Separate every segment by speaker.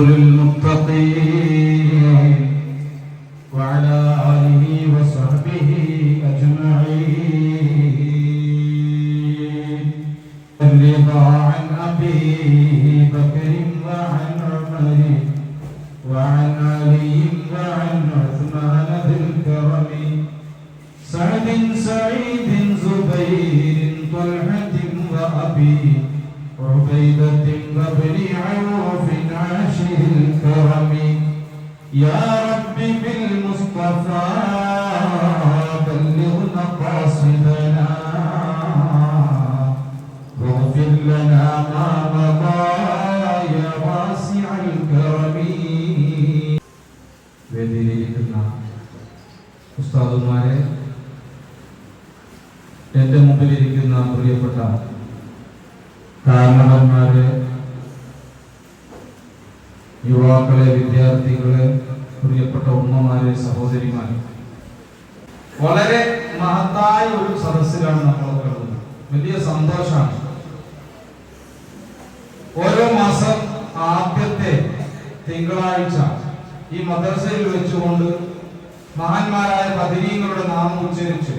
Speaker 1: للمتقين وعلى آله وصحبه أجمعين. الرضا عن أبي بكر وعن عمر وعن علي وعن عثمان ذي الكرم سعد سعيد زبير طلحة وأبي عبيدة وابن عوف عاشر الكرم. يا رب بالمصطفى بلغ مقاصدنا واغفر لنا ما مضى يا واسع الكرم. വേദിയിലിരിക്കുന്ന ഉസ്താദുമാരെ, എന്റെ മുമ്പിലിരിക്കുന്ന പ്രിയപ്പെട്ട കാരണവന്മാരെ, യുവാക്കളെ, വിദ്യാർത്ഥികളെ, പ്രിയപ്പെട്ട ഉമ്മമാരെ, സഹോദരിമാരെ, വളരെ മഹത്തായ ഒരു സദസ്സിലാണ് നമ്മൾ കണ്ടത്. വലിയ സന്തോഷമാണ്. ഓരോ മാസം ആദ്യത്തെ തിങ്കളാഴ്ച ഈ മദ്രസയിൽ വെച്ചുകൊണ്ട് മഹാന്മാരായ ബദരീങ്ങളുടെ നാമം ഉച്ചരിച്ച്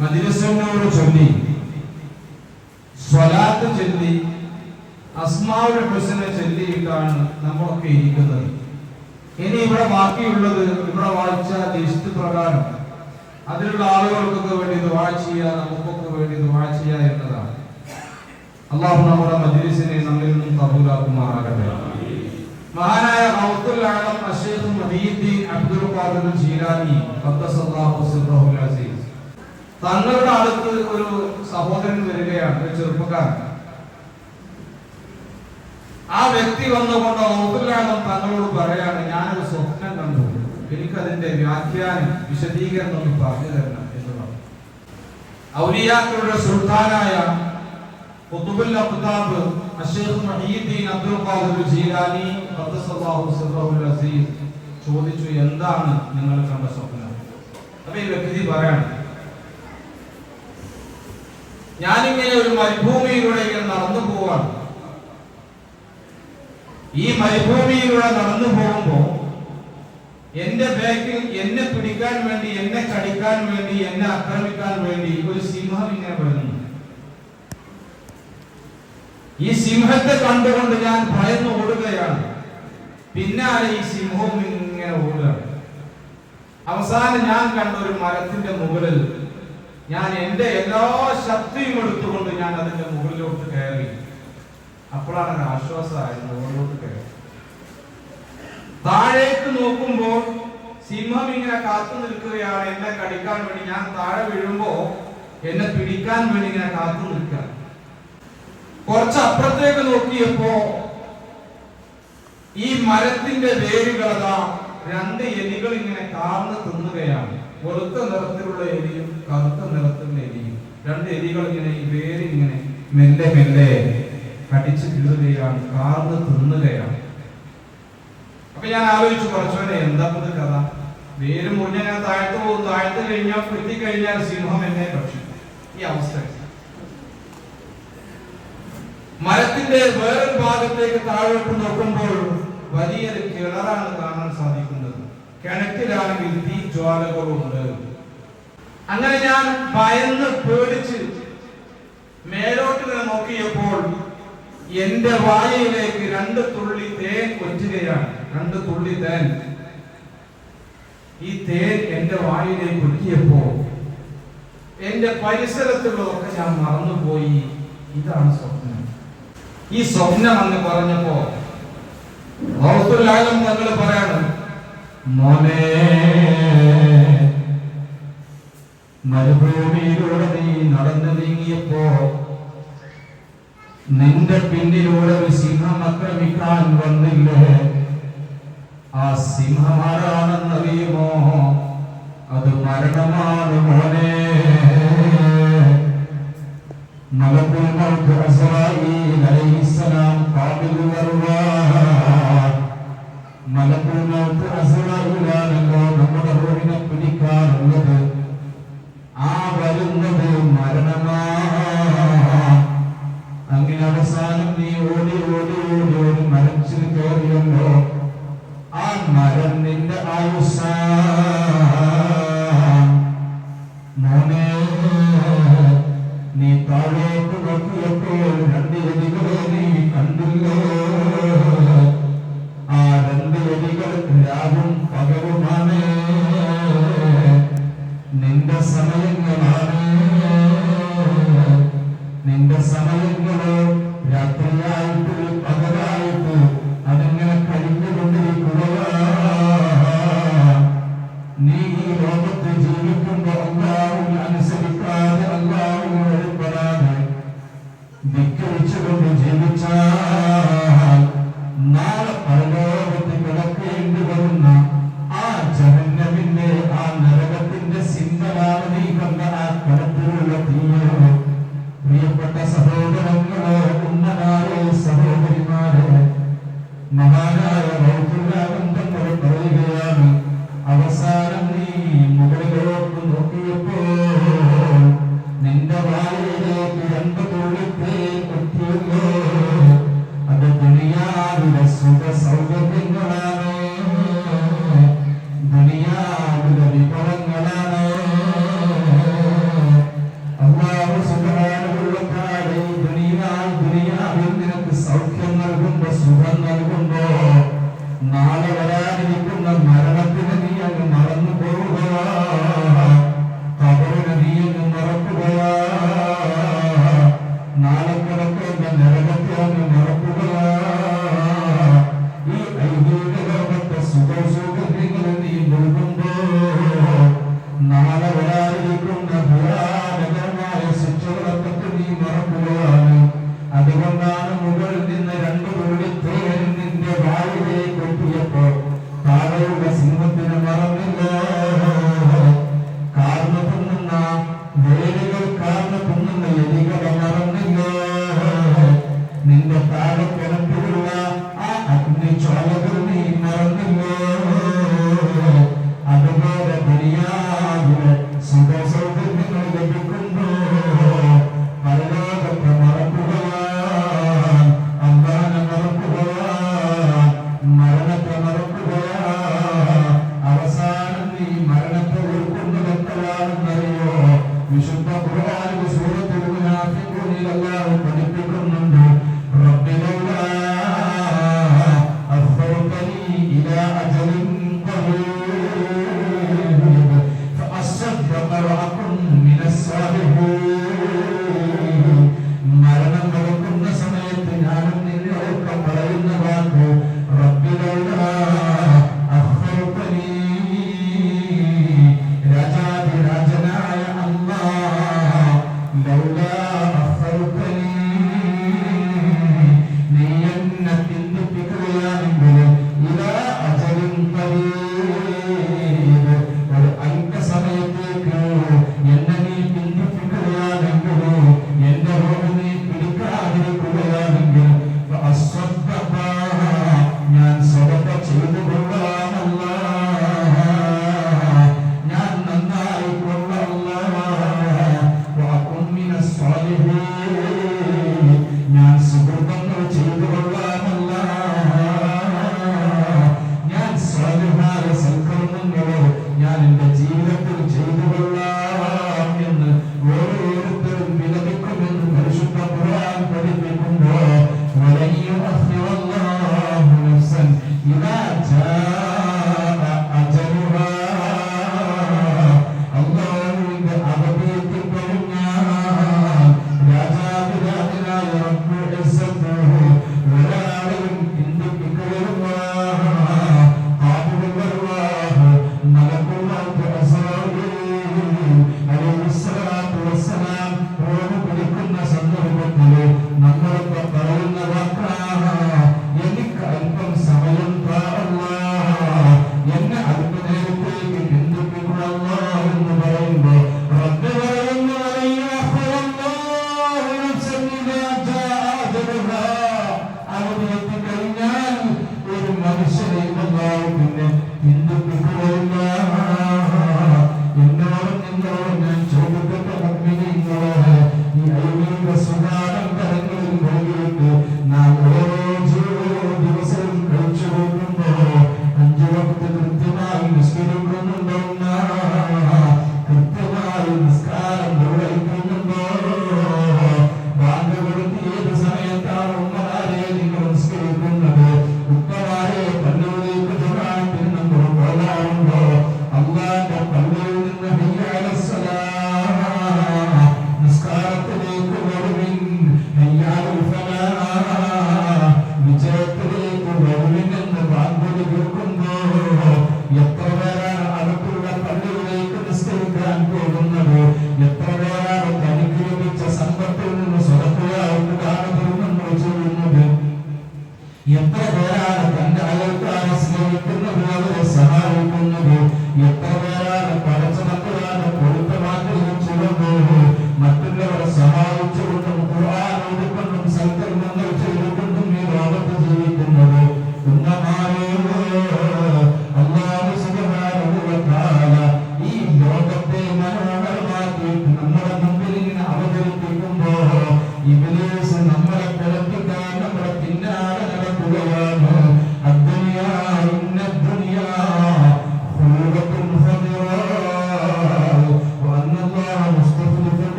Speaker 1: മജ്‌ലിസിനോട് ചൊല്ലി സ്വലാത്ത് ചൊല്ലി അസ്മാഉൽ ഹുസ്ന ചൊല്ലിയിട്ടാണ് നമ്മളൊക്കെ ഇരിക്കുന്നത്. ഇനി ഇവിടെ ബാക്കിയുള്ളത് ഇവിടെ വായിച്ച ലിസ്റ്റ് പ്രകാരം അതിലുള്ള ആളുകൾക്കൊക്കെ വേണ്ടി ദുആ ചെയ്യുക, നമുക്കൊക്കെ വേണ്ടി ദുആ ചെയ്യുക എന്നതാണ്. അല്ലാഹു നമ്മുടെ മജ്‌ലിസിനെ നമ്മിൽ നിന്നും ഖബൂലാക്കുമാറാകട്ടെ. മഹാനായ ഖൗത്തുൽ ആലം അഷ്ശൈഖ് മുഹീദ്ദീൻ അബ്ദുൽ ഖാദിർ ജീലാനി ഖദ്ദസല്ലാഹു സിർറഹുൽ അസീസ് തങ്ങളുടെ അടുത്ത് ഒരു സഹോദരൻ വരികയാണ്, ഒരു ചെറുപ്പക്കാരൻ. ആ വ്യക്തി വന്നുകൊണ്ട് ഖൗത്തുൽ ആലം തങ്ങളോട് പറയാണ്, ഞാനൊരു സ്വപ്നം കണ്ടു, എനിക്കതിന്റെ വ്യാഖ്യാനം വിശദീകരണം ഒന്ന് പറഞ്ഞു തരണം എന്ന് പറഞ്ഞു. ഔലിയാക്കളുടെ സുൽത്താനായ ഖുതുബുൽ അഖ്താബ് അഷ്ശൈഖ് മുഹീദ്ദീൻ അബ്ദുൽ ഖാദിർ ജീലാനി ഖദ്ദസല്ലാഹു സിർറഹുൽ അസീസ് ചോദിച്ചു, എന്താണ് നിങ്ങൾ കണ്ട സ്വപ്നം? അപ്പോൾ ഈ വ്യക്തി പറയാണ്, ഞാനിങ്ങനെ ഒരു മരുഭൂമിയിലൂടെ ഇങ്ങനെ നടന്നു പോവാണ്. ഈ മരുഭൂമിയിലൂടെ നടന്നു പോകുമ്പോ എന്റെ ബാക്കിൽ എന്നെ പിടിക്കാൻ വേണ്ടി, എന്നെ കടിക്കാൻ വേണ്ടി, എന്നെ ആക്രമിക്കാൻ വേണ്ടി ഒരു സിംഹം ഇങ്ങനെ വരുന്നു. ഈ സിംഹത്തെ കണ്ടുകൊണ്ട് ഞാൻ ഭയന്ന് ഓടുകയാണ്. പിന്നാലെ ഈ സിംഹവും ഇങ്ങനെ ഓടുകയാണ്. അവസാനം ഞാൻ കണ്ട ഒരു മരത്തിന്റെ മുകളിൽ ഞാൻ എന്റെ എല്ലാ ശക്തിയും എടുത്തുകൊണ്ട് ഞാൻ അതിന്റെ മുകളിലോട്ട് കയറി. അപ്പോഴാണ് ഒരു ആശ്വാസമായിരുന്നു, മുകളിലോട്ട് കയറി. താഴേക്ക് നോക്കുമ്പോൾ സിംഹം ഇങ്ങനെ കാത്തു നിൽക്കുകയാണ് എന്നെ കടിക്കാൻ വേണ്ടി. ഞാൻ താഴെ വീഴുമ്പോ എന്നെ പിടിക്കാൻ വേണ്ടി ഇങ്ങനെ കാത്തു നിൽക്കുക. കുറച്ച് അപ്പുറത്തേക്ക് നോക്കിയപ്പോ ഈ മരത്തിന്റെ വേരുകളതാ രണ്ട് എലികൾ ഇങ്ങനെ കാർന്ന് തിന്നുകയാണ്. വെളുത്ത നിറത്തിലുള്ള എലിയും കറുത്ത നിറത്തിലുള്ള എലിയും, രണ്ട് എലികൾ ഇങ്ങനെ ഈ വേരിങ്ങനെ മെല്ലെ മെല്ലെ കടിച്ചു കീറുകയാണ്, കാർന്ന് തിന്നുകയാണ്. അപ്പൊ ഞാൻ ആലോചിച്ചു, കുറച്ചോനെ എന്താ കഥ? വേര് മുന്നേ ഞാൻ താഴ്ത്തു പോകും, താഴ്ത്തു കഴിഞ്ഞാൽ എത്തിക്കഴിഞ്ഞാൽ സിംഹം എന്നെ ഭക്ഷിക്കും. ഈ അവസ്ഥ മരത്തിന്റെ വേറൊരു ഭാഗത്തേക്ക് താഴോട്ട് നോക്കുമ്പോൾ വലിയൊരു കിണറാണ് കാണാൻ സാധിക്കുന്നത്. കിണറ്റിലാണെങ്കിൽ തീ ജ്വാലകളുണ്ട്. അങ്ങനെ ഞാൻ ഭയന്ന് പേടിച്ച് മേലോട്ട് നോക്കിയപ്പോൾ എന്റെ വായയിലേക്ക് രണ്ട് തുള്ളി തേൻ ഒറ്റുകയാണ്. രണ്ട് തുള്ളി തേൻ. ഈ തേൻ എന്റെ വായിലേക്ക് ഒറ്റിയപ്പോ എന്റെ പരിസരത്തുള്ളതൊക്കെ ഞാൻ മറന്നുപോയി. ഇതാണ് സ്വപ്നം. ഈ സ്വപ്നം എന്ന് പറഞ്ഞപ്പോ ഖൗത്തുൽ ആലം തങ്ങൾ പറയാണ്, മോനെ, മരുഭൂമിയിലൂടെ നീ നടന്നു നീങ്ങിയപ്പോ നിന്റെ പിന്നിലൂടെ ഒരു സിംഹം ആക്രമിക്കാൻ വന്നില്ലേ? ആ സിംഹം ആരാണെന്നറിയുമോ? അത് മരണമാണ് മോനെ. മലക്കുൽ മൗത്ത് അസ്റായീൽ അലൈഹിസ്സലാം ഖാബിലുൽ അർവാഹ്. മലക്കുൽ മൗത്ത് അസ്റായീലാണല്ലോ നമ്മുടെ റൂഹിനെ പിടിക്കാറുള്ളത്. ആ വരുന്നത് മരണമാണ്. അങ്ങനെ അവസാനം നീ ഓടി ഓടി ഓടി ഓടി മരച്ചിൽ മഹാനായ റൗഫുല്ലാഹും തങ്ങൾ പറയുകയാണ്, അവസാനം നീ മുകളിലോട്ട് നോക്കിയപ്പോൾ നിന്റെ വായിലേക്ക് 2 തുള്ളിത്തേ എത്തിയല്ലോ. അത് ദുനിയാവിലെ സുഖ സൗകര്യങ്ങളാണ്, ദുനിയാവിലെ വിഭവങ്ങളാണ്. അല്ലാഹു സുബ്ഹാനഹു വ തആല ദുനിയാവിൽ നിനക്ക് സൗഖ്യം നൽകുമ്പോ, സുഖം നൽകുമ്പോ, നാളെ വരാനിരിക്കുന്ന മരണത്തിന് നീ അങ്ങ് മറന്നു പോവുക, ഖബറിനെ നീ അങ്ങ് മറക്കുക, നാളെ കിടക്കുന്ന നരകത്തെ അങ്ങ് മറക്കുക.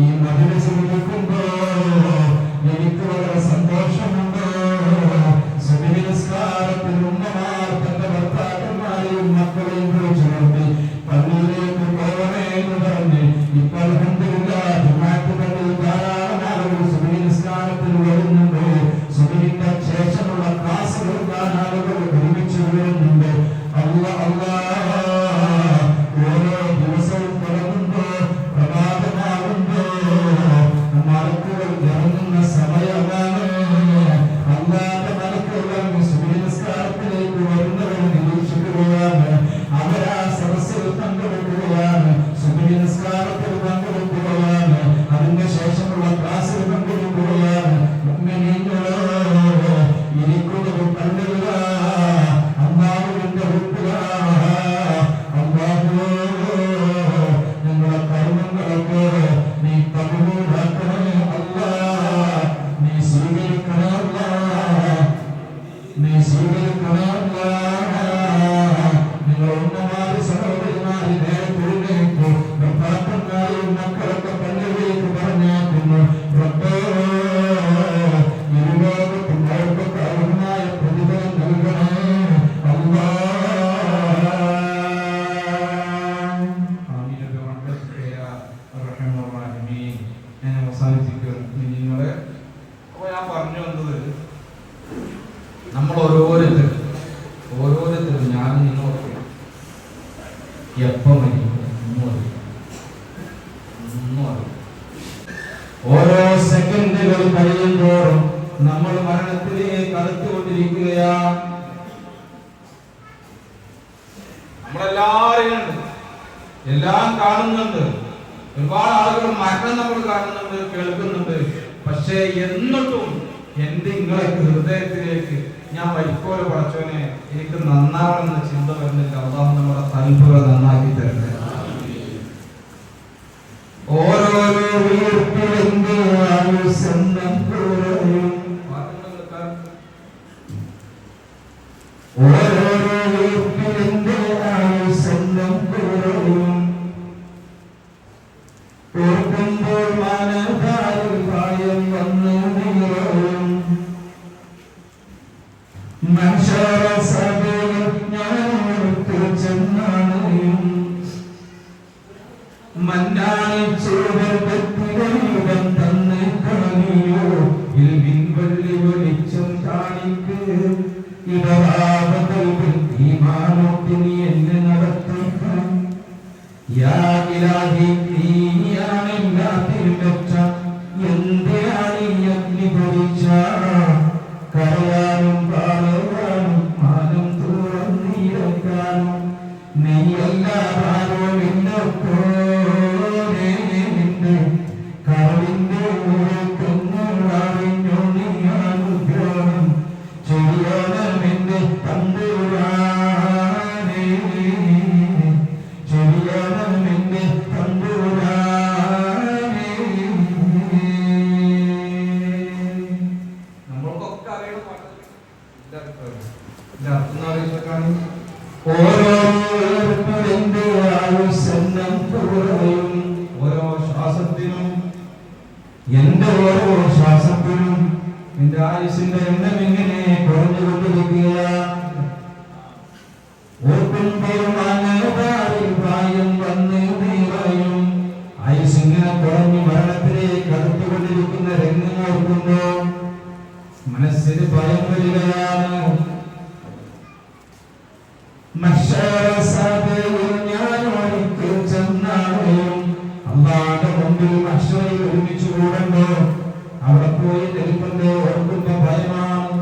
Speaker 2: ഈ മജ്‌ലിസിൽ നിൽക്കുമ്പോ എനിക്ക് വളരെ സന്തോഷമുണ്ട്. സുബഹി നിസ്കാരത്തിൽ ഉമ്മമാർ തന്റെ ഭർത്താക്കന്മാരെയും മക്കളെയും വിളിച്ചു നിർത്തി പള്ളിയിലേക്ക് പോകണേ എന്ന് പറഞ്ഞ് ഇപ്പോൾ അൽഹംദുലില്ലാഹ് ജമാഅത്ത് പള്ളിയിൽ ധാരാളം ആളുകൾ സുബഹി നിസ്കാരത്തിൽ വരുന്നുണ്ട്. സുബഹിന്റെ ശേഷമുള്ള ക്ലാസുകൾ ആളുകൾ ഒരുമിച്ച് വരുന്നുണ്ട്. ഓരോ ദിവസവും തുടങ്ങുമ്പോ പ്രഭാതമാകുമ്പോ മലക്കുകൾ ഇറങ്ങുന്ന സമയമാണ്. അല്ലാതെ മലക്കുകൾ സുബഹി നിസ്കാരത്തിലേക്ക് വരുന്നവരെ നിരീക്ഷിക്കുകയാണ്. അവരാ സദസ്സിൽ പങ്കെടുക്കുകയാണ്, സുബഹി നിസ്കാരത്തിൽ പങ്കെടുക്കുകയാണ്, അതിന്റെ ശേഷമുള്ള ക്ലാസ്സിൽ പങ്കെടുക്കുകയാണ്. മുഅ്മിനീങ്ങളോ ഇരിക്കുന്നത് പള്ളിയിലാ, അല്ലാഹുവിന്റെ വീട്ടിലാ. അല്ലാഹുവേ ഞങ്ങളുടെ കർമ്മങ്ങളൊക്കെ നീ കബൂലാക്കണേ അല്ലാഹ്, നീ സ്വീകരിക്കണേ അല്ലാഹ്, നീ സ്വീകരിക്കണേ അല്ലാഹ്. നിങ്ങൾ ഉമ്മമാര് സഹോദരിമാര് നേരത്തെ ഭർത്താക്കന്മാരെയും മക്കളൊക്കെ പള്ളിയിലേക്ക് പറഞ്ഞേക്കുന്നു. റബ്ബേ ഇരുലോകത്തും അവർക്കൊക്കെ അർഹമായ പ്രതിഫലം നൽകണേ അല്ലാഹ്.
Speaker 1: ഞാൻ അവസാനിപ്പിക്കുകയാണ് നിങ്ങളെ. അപ്പോൾ ഞാൻ പറഞ്ഞു വന്നത്, നമ്മൾ ഓരോരുത്തരും ഞാൻ നിങ്ങളൊക്കെ എപ്പം മരിക്കും ഒന്നും അറിയില്ല. ഓരോ സെക്കൻഡുകൾ കഴിയുമ്പോഴും നമ്മൾ മരണത്തിലേക്ക് അടുത്തുകൊണ്ടിരിക്കുകയാണ്. നമ്മളെല്ലാവരെയും എല്ലാം കാണുന്നുണ്ട്. ഒരുപാട് ആളുകൾ മരണം നമ്മൾ കാണുന്നുണ്ട്, കേൾക്കുന്നുണ്ട്. പക്ഷേ എന്നിട്ടും എന്റെ നിങ്ങളൊക്കെ ഹൃദയത്തിലേക്ക് ഞാൻ മരിക്കോലെ പടച്ചോനെ എനിക്ക് നന്നാവണമെന്ന ചിന്ത വരുന്നില്ല. അള്ളാഹു നമ്മുടെ തലപ്പുകൾ നന്നാക്കി തരട്ടെ.
Speaker 2: ഓരോരോ വീർപ്പിലെന്റെ ആയുസ്സെന്നും കുറയും, ഓരോരോ വീർപ്പിലെന്റെ ആയുസ്സെന്നും കുറയും. ഓർക്കുമ്പോൾ മനകാരിൽ പ്രായം വന്നു നീറയും. മനുഷ്യര സഭയിൽ ഞാനോർത്ത് ചെന്നാണയും. മന്നാണി ചോദത്തിലും തന്നെ കാണിയോ ഇൽമിൻ വള്ളി വെളിച്ചം കാണിക്ക്. ഇടവാപത്തിൽ ഈമാനോട്ടിനി എന്നെ നടത്തിക്കാൻ. യാ ഇലാഹി നീയാണെല്ലാത്തിനും രക്ഷ. എന്തിനാണ് ഈ അഗ്നി പൊരിച്ച? കരയാനും പാടുവാനും മാനം തുറന്നിരക്കാനും നീയല്ലാതാരോ എന്നോനെ നിന്റെ കരവിന്റെ ഊഴക്കറിഞ്ഞോ നീ അനുഗ്രഹം ചെയ്യണമെന്റെ തമ്പുരാനേ, ചെയ്യണമെന്റെ തമ്പുരാനേ.
Speaker 1: നമ്മൾക്കൊക്കെ അറിയണം അർത്ഥം.
Speaker 2: ഓരോരുത്തരുടെ ആയുസ്സെന്നും കുറയും.
Speaker 1: ഓരോ ശ്വാസത്തിനും
Speaker 2: എന്റെ ഓരോ ശ്വാസത്തിനും എന്റെ ആയുസിന്റെ എണ്ണം ഇങ്ങനെ കുറഞ്ഞുകൊണ്ടിരിക്കുകയാണ്. ഓർക്കുമ്പോൾ മനകാരിൽ പ്രായം വന്ന് നീറയും. ആയുസിങ്ങനെ കുറഞ്ഞു മരണത്തിലേക്ക് അടുത്തുകൊണ്ടിരിക്കുന്ന രംഗം ഓർക്കുമ്പോ മനസ്സിന് ഭയം വരികയാണ്. ഞാൻ ഒരിക്കൽ ചെന്നാണെയും അള്ളാന്റെ മുമ്പിൽ മഹ്ശറിൽ ഒരുമിച്ച് കൂടണ്ടോ, അവിടെ പോയി നിൽക്കണ്ടോ ഓർക്കുമ്പോ ഭയമാണ്.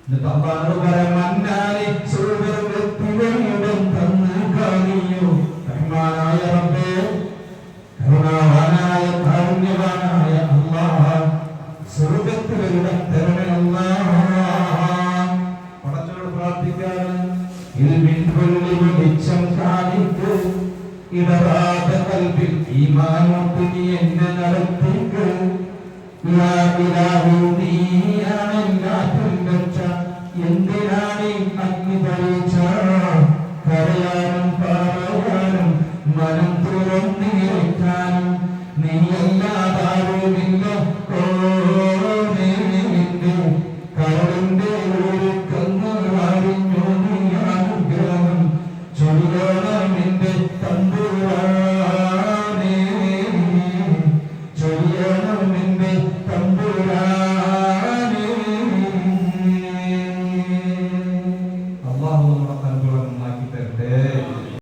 Speaker 2: എന്നിട്ട് അള്ളാനോട് പറയാം, മന്നാലി സുവർഗത്തിലും തന്ന് കാണിയോ റഹ്മാനായ റബ്ബേ, കരുണാവാനായ കാരുണ്യവാനായ അല്ലാഹ്, സ്വർഗത്തിലൊരിടം തരണേ അല്ലാഹ്. പടച്ചോട് പ്രാർത്ഥിക്കാണ്. ഇൽമിൻ വള്ളി വെളിച്ചം കാണിക്ക്. ഇടറാത്ത കൽബിൽ ഈമാനോട്ട് നീ എന്നെ നടത്തിക്ക്. യാ ഇലാഹു നീയാണ്